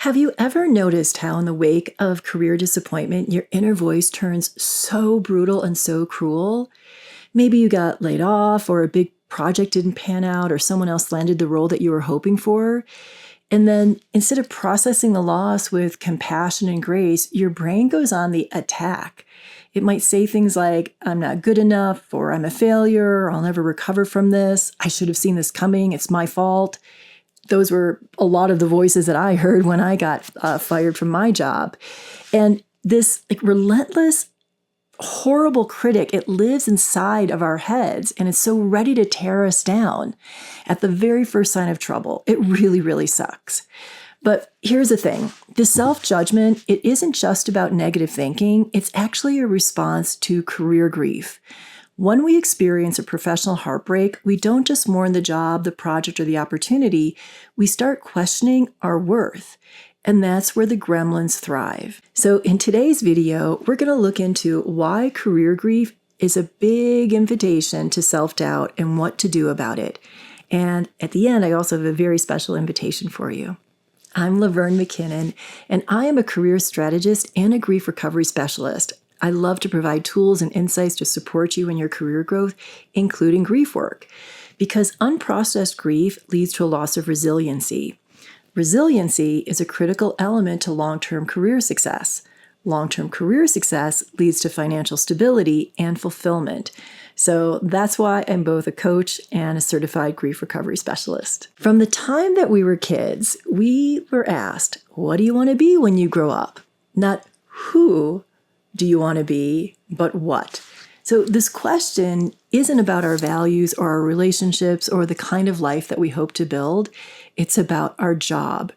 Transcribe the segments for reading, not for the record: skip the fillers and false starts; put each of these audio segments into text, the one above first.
Have you ever noticed how in the wake of career disappointment, your inner voice turns so brutal and so cruel? Maybe you got laid off, or a big project didn't pan out, or someone else landed the role that you were hoping for. And then instead of processing the loss with compassion and grace, your brain goes on the attack. It might say things like, I'm not good enough, or I'm a failure, or I'll never recover from this. I should have seen this coming. It's my fault. Those were a lot of the voices that I heard when I got fired from my job. And this relentless, horrible critic, it lives inside of our heads, and it's so ready to tear us down at the very first sign of trouble. It really, really sucks. But here's the thing. The self-judgment, it isn't just about negative thinking. It's actually a response to career grief. When we experience a professional heartbreak, we don't just mourn the job, the project, or the opportunity. We start questioning our worth. And that's where the gremlins thrive. So in today's video, we're going to look into why career grief is a big invitation to self-doubt and what to do about it. And at the end, I also have a very special invitation for you. I'm Laverne McKinnon, and I am a career strategist and a grief recovery specialist. I love to provide tools and insights to support you in your career growth, including grief work, because unprocessed grief leads to a loss of resiliency. Resiliency is a critical element to long-term career success. Long-term career success leads to financial stability and fulfillment. So that's why I'm both a coach and a certified grief recovery specialist. From the time that we were kids, we were asked, what do you want to be when you grow up? Not who do you want to be, but what? So this question isn't about our values or our relationships or the kind of life that we hope to build. It's about our job.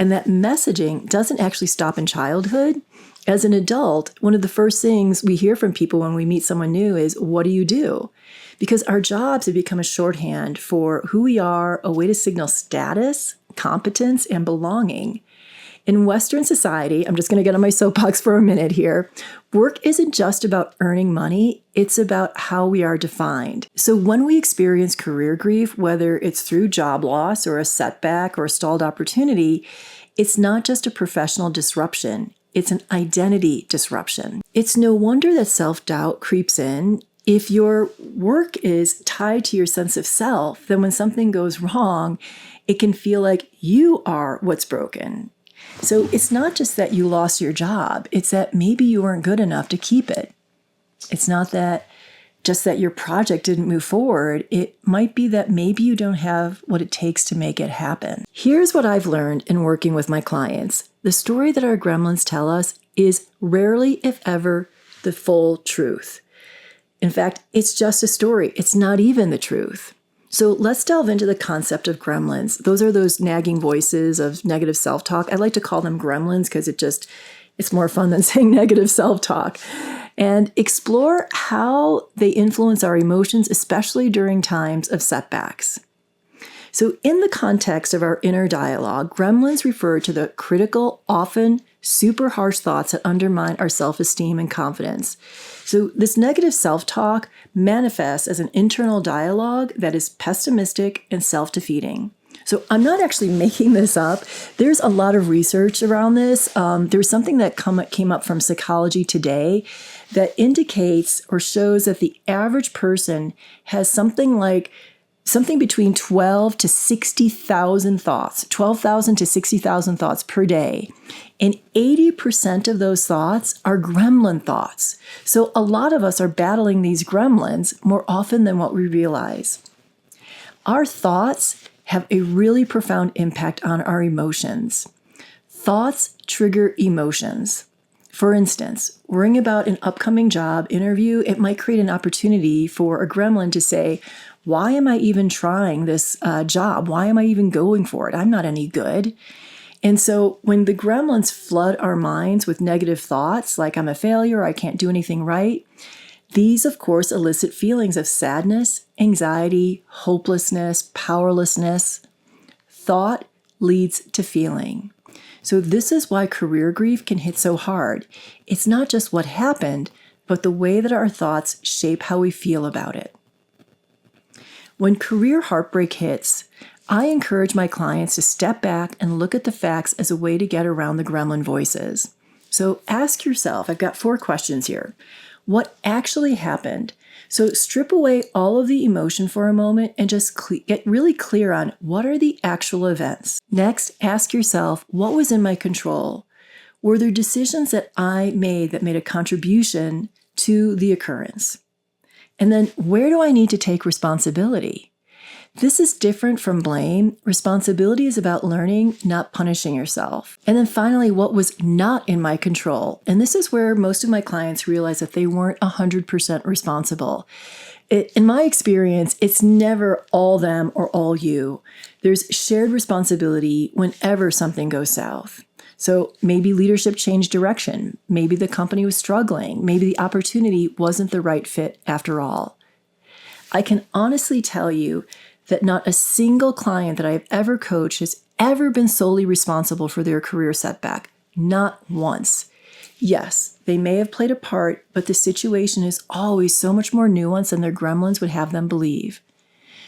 And that messaging doesn't actually stop in childhood. As an adult, one of the first things we hear from people when we meet someone new is, what do you do? Because our jobs have become a shorthand for who we are, a way to signal status, competence, and belonging. In Western society, I'm just going to get on my soapbox for a minute here, work isn't just about earning money, it's about how we are defined. So when we experience career grief, whether it's through job loss or a setback or a stalled opportunity, it's not just a professional disruption, it's an identity disruption. It's no wonder that self-doubt creeps in. If your work is tied to your sense of self, then when something goes wrong, it can feel like you are what's broken. So it's not just that you lost your job, it's that maybe you weren't good enough to keep it. It's not that just that your project didn't move forward. It might be that maybe you don't have what it takes to make it happen. Here's what I've learned in working with my clients. The story that our gremlins tell us is rarely, if ever, the full truth. In fact, it's just a story. It's not even the truth. So let's delve into the concept of gremlins. Those are those nagging voices of negative self-talk. I like to call them gremlins because it's more fun than saying negative self-talk. And explore how they influence our emotions, especially during times of setbacks. So in the context of our inner dialogue, gremlins refer to the critical, often super harsh thoughts that undermine our self-esteem and confidence. So this negative self-talk manifests as an internal dialogue that is pessimistic and self-defeating. So I'm not actually making this up. There's a lot of research around this. There's something that came up from Psychology Today that indicates or shows that the average person has something between 12 to 60,000 thoughts, 12,000 to 60,000 thoughts per day. And 80% of those thoughts are gremlin thoughts. So a lot of us are battling these gremlins more often than what we realize. Our thoughts have a really profound impact on our emotions. Thoughts trigger emotions. For instance, worrying about an upcoming job interview, it might create an opportunity for a gremlin to say, why am I even trying this job? Why am I even going for it? I'm not any good. And so when the gremlins flood our minds with negative thoughts, like I'm a failure, I can't do anything right, these, of course, elicit feelings of sadness, anxiety, hopelessness, powerlessness. Thought leads to feeling. So this is why career grief can hit so hard. It's not just what happened, but the way that our thoughts shape how we feel about it. When career heartbreak hits, I encourage my clients to step back and look at the facts as a way to get around the gremlin voices. So ask yourself, I've got 4 questions here. What actually happened? So strip away all of the emotion for a moment and just get really clear on what are the actual events. Next, ask yourself, what was in my control? Were there decisions that I made that made a contribution to the occurrence? And then where do I need to take responsibility? This is different from blame. Responsibility is about learning, not punishing yourself. And then finally, what was not in my control? And this is where most of my clients realize that they weren't 100% responsible. In my experience, it's never all them or all you. There's shared responsibility whenever something goes south. So maybe leadership changed direction. Maybe the company was struggling. Maybe the opportunity wasn't the right fit after all. I can honestly tell you that not a single client that I have ever coached has ever been solely responsible for their career setback. Not once. Yes, they may have played a part, but the situation is always so much more nuanced than their gremlins would have them believe.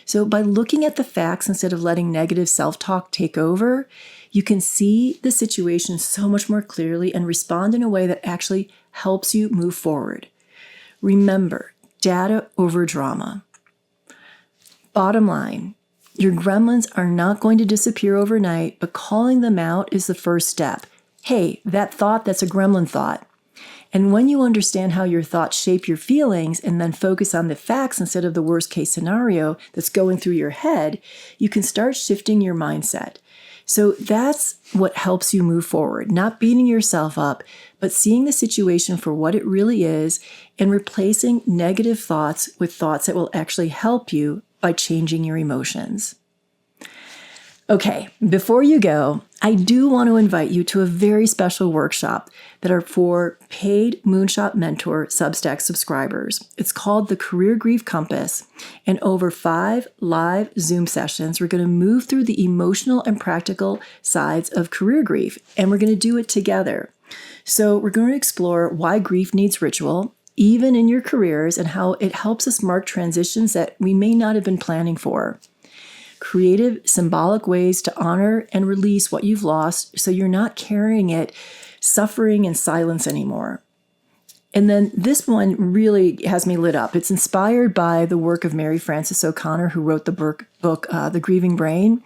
So by looking at the facts instead of letting negative self-talk take over, you can see the situation so much more clearly and respond in a way that actually helps you move forward. Remember, data over drama. Bottom line, your gremlins are not going to disappear overnight, but calling them out is the first step. Hey, that's a gremlin thought. And when you understand how your thoughts shape your feelings and then focus on the facts instead of the worst case scenario that's going through your head, you can start shifting your mindset. So that's what helps you move forward, not beating yourself up, but seeing the situation for what it really is and replacing negative thoughts with thoughts that will actually help you by changing your emotions. Okay, before you go, I do want to invite you to a very special workshop that are for paid Moonshot Mentor Substack subscribers. It's called the Career Grief Compass, and over 5 live Zoom sessions, we're going to move through the emotional and practical sides of career grief, and we're going to do it together. So we're going to explore why grief needs ritual, even in your careers, and how it helps us mark transitions that we may not have been planning for. Creative, symbolic ways to honor and release what you've lost so you're not carrying it, suffering in silence anymore. And then this one really has me lit up. It's inspired by the work of Mary Frances O'Connor, who wrote the book The Grieving Brain.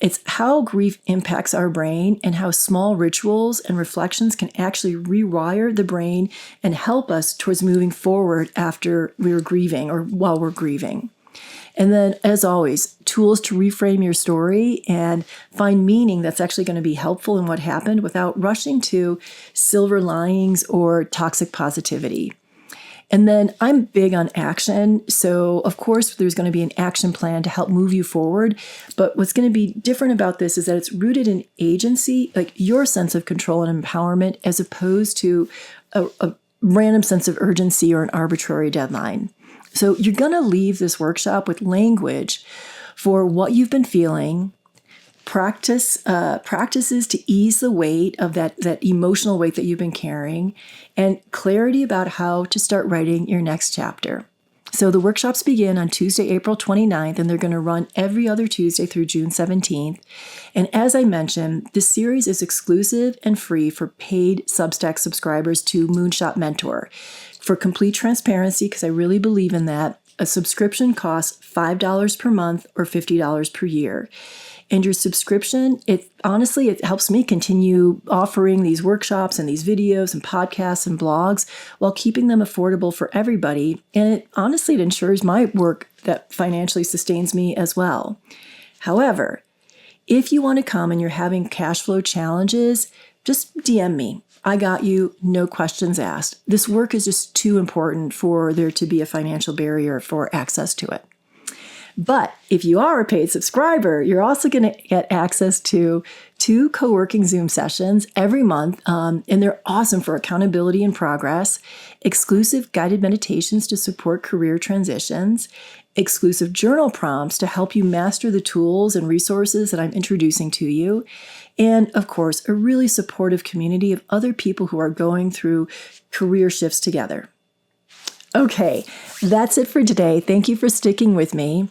It's how grief impacts our brain and how small rituals and reflections can actually rewire the brain and help us towards moving forward after we're grieving or while we're grieving. And then, as always, tools to reframe your story and find meaning that's actually going to be helpful in what happened without rushing to silver linings or toxic positivity. And then I'm big on action. So, of course, there's going to be an action plan to help move you forward. But what's going to be different about this is that it's rooted in agency, like your sense of control and empowerment, as opposed to a random sense of urgency or an arbitrary deadline. So you're going to leave this workshop with language for what you've been feeling, practices to ease the weight of that emotional weight that you've been carrying, and clarity about how to start writing your next chapter. So the workshops begin on Tuesday, April 29th, and they're going to run every other Tuesday through June 17th. And as I mentioned, this series is exclusive and free for paid Substack subscribers to Moonshot Mentor. For complete transparency, because I really believe in that, a subscription costs $5 per month or $50 per year. And your subscription, it helps me continue offering these workshops and these videos and podcasts and blogs while keeping them affordable for everybody. And it ensures my work that financially sustains me as well. However, if you want to come and you're having cash flow challenges, just DM me. I got you, no questions asked. This work is just too important for there to be a financial barrier for access to it. But if you are a paid subscriber, you're also going to get access to 2 co-working Zoom sessions every month, and they're awesome for accountability and progress, exclusive guided meditations to support career transitions, exclusive journal prompts to help you master the tools and resources that I'm introducing to you, and of course, a really supportive community of other people who are going through career shifts together. Okay, that's it for today. Thank you for sticking with me.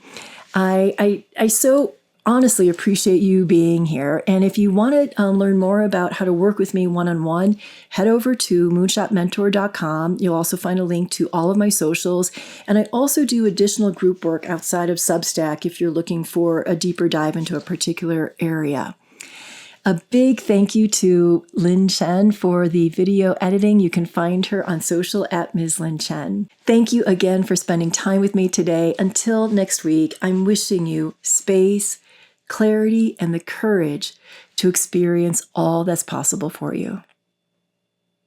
I so honestly appreciate you being here. And if you want to learn more about how to work with me one-on-one, head over to moonshotmentor.com. You'll also find a link to all of my socials. And I also do additional group work outside of Substack if you're looking for a deeper dive into a particular area. A big thank you to Lynn Chen for the video editing. You can find her on social at Ms. Lynn Chen. Thank you again for spending time with me today. Until next week, I'm wishing you space, clarity, and the courage to experience all that's possible for you.